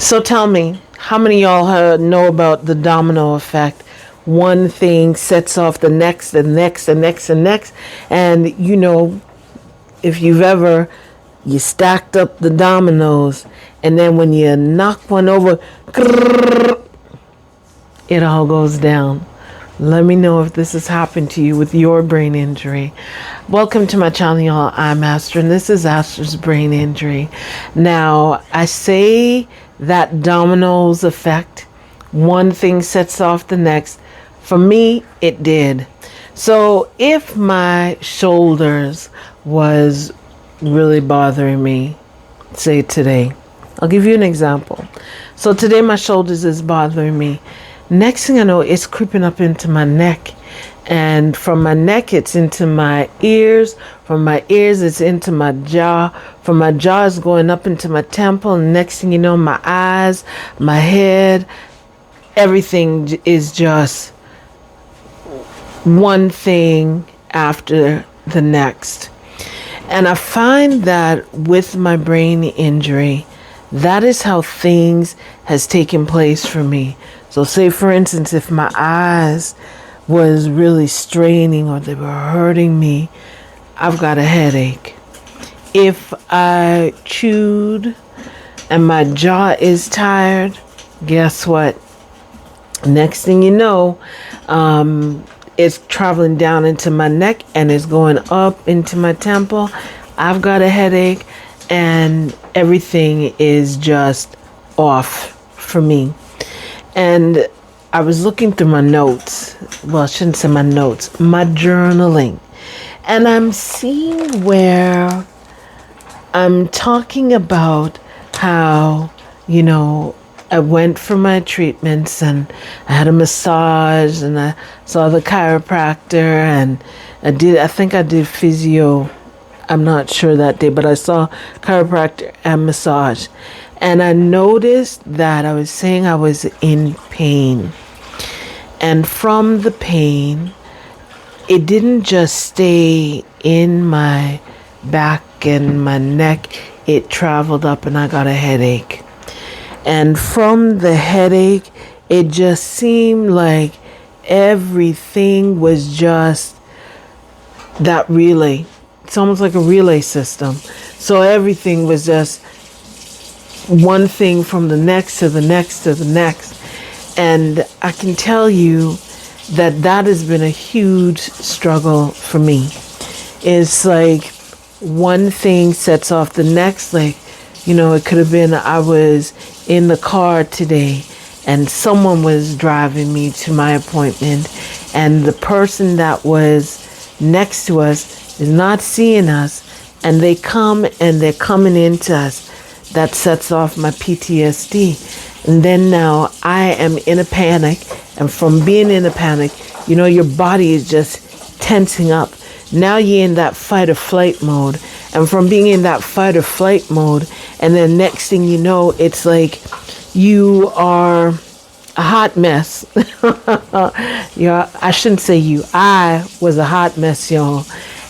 So tell me, how many of y'all know about the domino effect? One thing sets off the next, the next, the next, the next. And if you've ever, you stacked up the dominoes, and then when you knock one over, it all goes down. Let me know if this has happened to you with your brain injury. Welcome to my channel, y'all. I'm Aster, and this is Aster's Brain Injury. Now, I say that dominoes effect, one thing sets off the next. For me, it did. So if my shoulders was really bothering me, say today, I'll give you an example. So today my shoulders is bothering me. Next thing I know, it's creeping up into my neck. And from my neck, it's into my ears. From my ears, it's into my jaw. From my jaw, it's going up into my temple. And next thing you know, my eyes, my head, everything is just one thing after the next. And I find that with my brain injury, that is how things has taken place for me. So say, for instance, if my eyes was really straining or they were hurting me, I've got a headache. If I chewed and my jaw is tired, guess what? Next thing you know, it's traveling down into my neck and it's going up into my temple. I've got a headache and everything is just off for me. And I was looking through my notes. Well, I shouldn't say my notes, my journaling. And I'm seeing where I'm talking about how, I went for my treatments and I had a massage and I saw the chiropractor and I think I did physio. I'm not sure that day, but I saw chiropractor and massage. And I noticed that I was saying I was in pain. And from the pain, it didn't just stay in my back and my neck. It traveled up and I got a headache. And from the headache, it just seemed like everything was just that relay. It's almost like a relay system. So everything was just one thing from the next to the next to the next. And I can tell you that has been a huge struggle for me. It's like one thing sets off the next. Like, it could have been I was in the car today and someone was driving me to my appointment and the person that was next to us is not seeing us and they come and they're coming into us. That sets off my PTSD. And then now I am in a panic. And from being in a panic, your body is just tensing up. Now you're in that fight or flight mode. And from being in that fight or flight mode, and then next thing you know, it's like you are a hot mess. I shouldn't say you. I was a hot mess, y'all.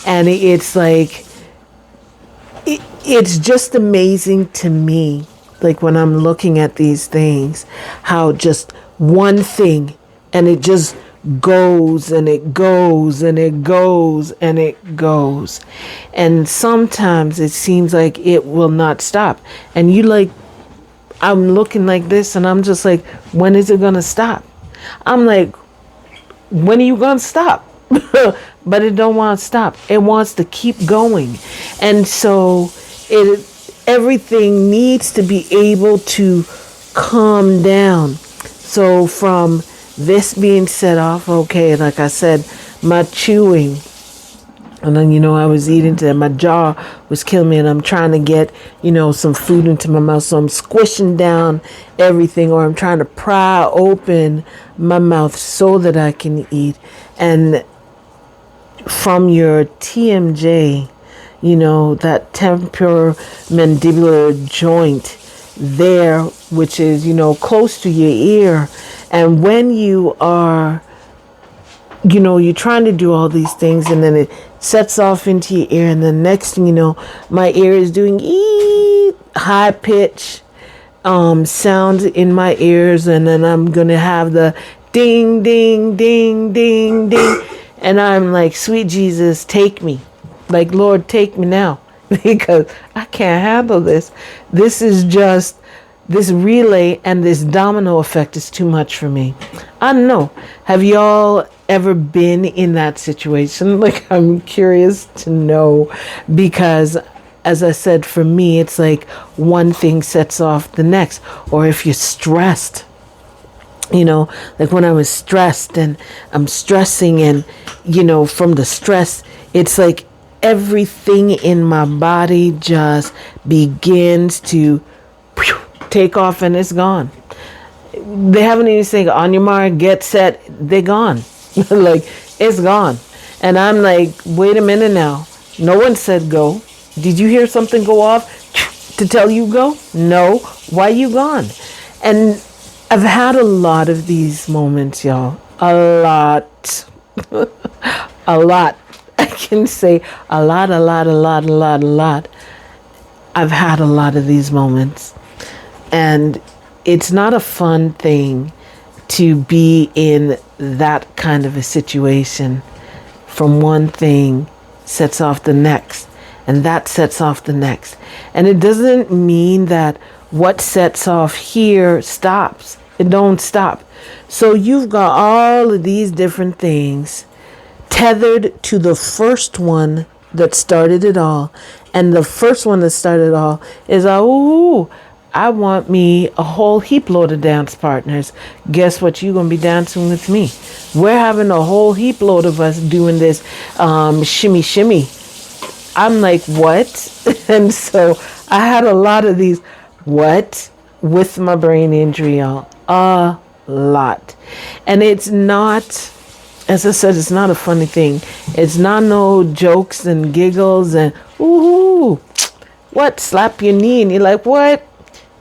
And it's like, it's just amazing to me, like when I'm looking at these things, how just one thing and it just goes and it goes and it goes and it goes. And sometimes it seems like it will not stop. And I'm looking like this and I'm just like, when is it going to stop? I'm like, when are you going to stop? But it don't want to stop. It wants to keep going. And so everything needs to be able to calm down. So from this being set off, okay, like I said, my chewing, and then I was eating today, my jaw was killing me and I'm trying to get some food into my mouth, so I'm squishing down everything, or I'm trying to pry open my mouth so that I can eat. And from your TMJ, that temporomandibular joint there, which is, close to your ear. And when you are, you're trying to do all these things and then it sets off into your ear. And the next thing you know, my ear is doing high pitch sounds in my ears, and then I'm going to have the ding, ding, ding, ding, ding. And I'm like, sweet Jesus, take me. Like, Lord, take me now. Because I can't handle this. This is just, this relay and this domino effect is too much for me. I don't know. Have y'all ever been in that situation? Like, I'm curious to know, because as I said, for me, it's like one thing sets off the next. Or if you're stressed, like when I was stressed and I'm stressing, and, from the stress, it's like everything in my body just begins to take off and it's gone. They haven't even said on your mark, get set, they're gone. Like, it's gone. And I'm like, wait a minute now. No one said go. Did you hear something go off to tell you go? No. Why you gone? And I've had a lot of these moments, y'all. A lot. A lot. I can say a lot. I've had a lot of these moments. And it's not a fun thing to be in that kind of a situation. From one thing sets off the next, and that sets off the next. And it doesn't mean that what sets off here stops. It don't stop. So you've got all of these different things tethered to the first one that started it all. And the first one that started it all is, I want me a whole heap load of dance partners. Guess what? You're going to be dancing with me. We're having a whole heap load of us doing this shimmy, shimmy. I'm like, what? And so I had a lot of these, what? With my brain injury, y'all. A lot. And it's not, as I said, it's not a funny thing. It's not no jokes and giggles and, ooh, what? Slap your knee and you're like, what?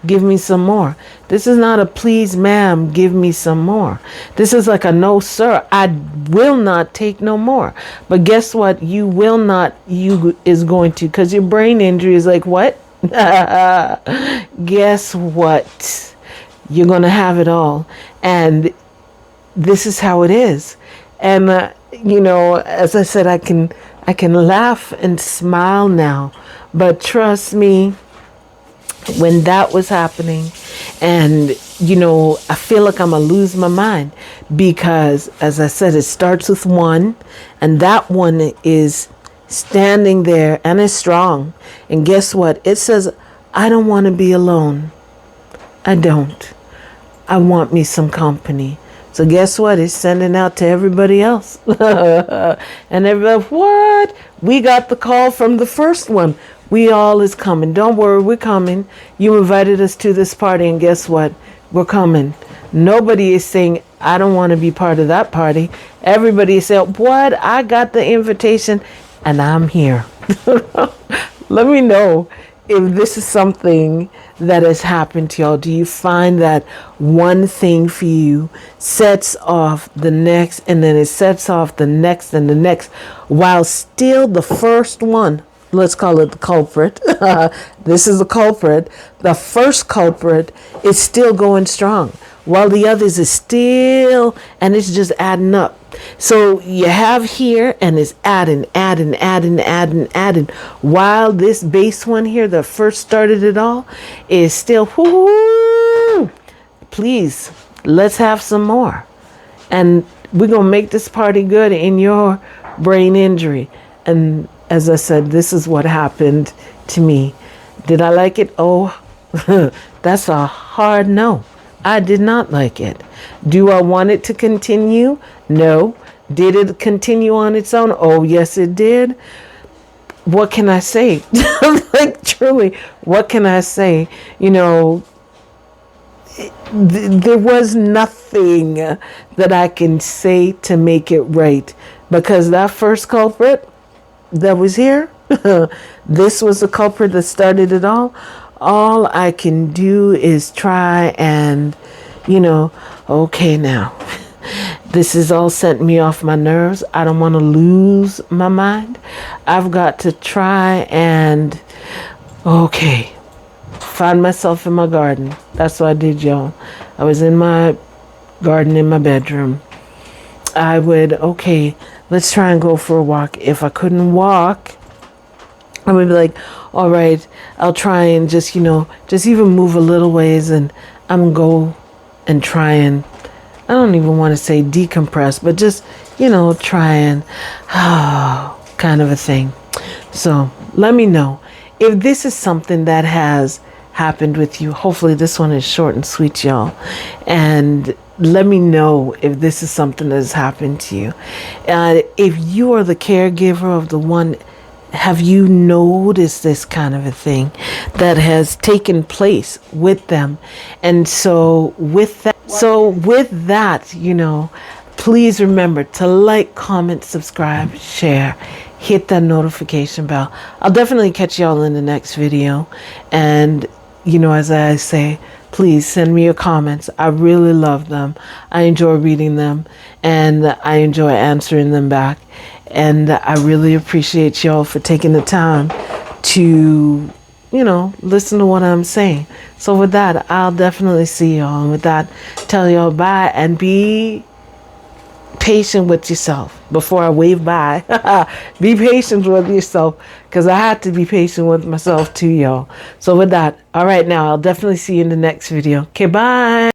Give me some more. This is not a please, ma'am, give me some more. This is like a no, sir, I will not take no more. But guess what? You will not, you is going to, because your brain injury is like, what? Guess what? You're going to have it all. And this is how it is. And, as I said, I can laugh and smile now. But trust me, when that was happening, and I feel like I'm gonna lose my mind, because as I said, it starts with one, and that one is standing there and is strong. And guess what? It says, I don't want to be alone. I don't. I want me some company. So guess what? It's sending out to everybody else. And everybody, what? We got the call from the first one. We all is coming. Don't worry, we're coming. You invited us to this party, and guess what? We're coming. Nobody is saying, I don't want to be part of that party. Everybody is saying, what? I got the invitation and I'm here. Let me know if this is something that has happened to y'all. Do you find that one thing for you sets off the next, and then it sets off the next and the next, while still the first one, let's call it the culprit. This is the culprit. The first culprit is still going strong, while the others is still, and it's just adding up. So you have here, and it's adding, while this base one here that first started it all is still, whoo, please, let's have some more. And we're going to make this party good in your brain injury. And as I said, this is what happened to me. Did I like it? Oh, that's a hard no. I did not like it. Do I want it to continue? No. Did it continue on its own? Oh, yes, it did. What can I say? Like, truly, what can I say? There was nothing that I can say to make it right, because that first culprit that was here, this was the culprit that started it all. All I can do is try and, okay, now, this is all sent me off my nerves. I don't want to lose my mind. I've got to try and, okay, Find myself in my garden. That's what I did, y'all. I was in my garden in my bedroom. I would, okay, let's try and go for a walk. If I couldn't walk, I would be like, all right, I'll try and just, just even move a little ways, and I'm going to go and try and, I don't even want to say decompress, but just, try and, kind of a thing. So let me know if this is something that has happened with you. Hopefully this one is short and sweet, y'all. And let me know if this is something that has happened to you. If you are the caregiver of the one, have you noticed this kind of a thing that has taken place with them? And so with that, please remember to like, comment, subscribe, share, hit that notification bell. I'll definitely catch y'all in the next video. And, as I say, please send me your comments. I really love them. I enjoy reading them, and I enjoy answering them back. And I really appreciate y'all for taking the time to, listen to what I'm saying. So with that, I'll definitely see y'all. And with that, tell y'all bye, and be patient with yourself. Before I wave bye, be patient with yourself, because I had to be patient with myself too, y'all. So with that, all right, now I'll definitely see you in the next video. Okay, bye.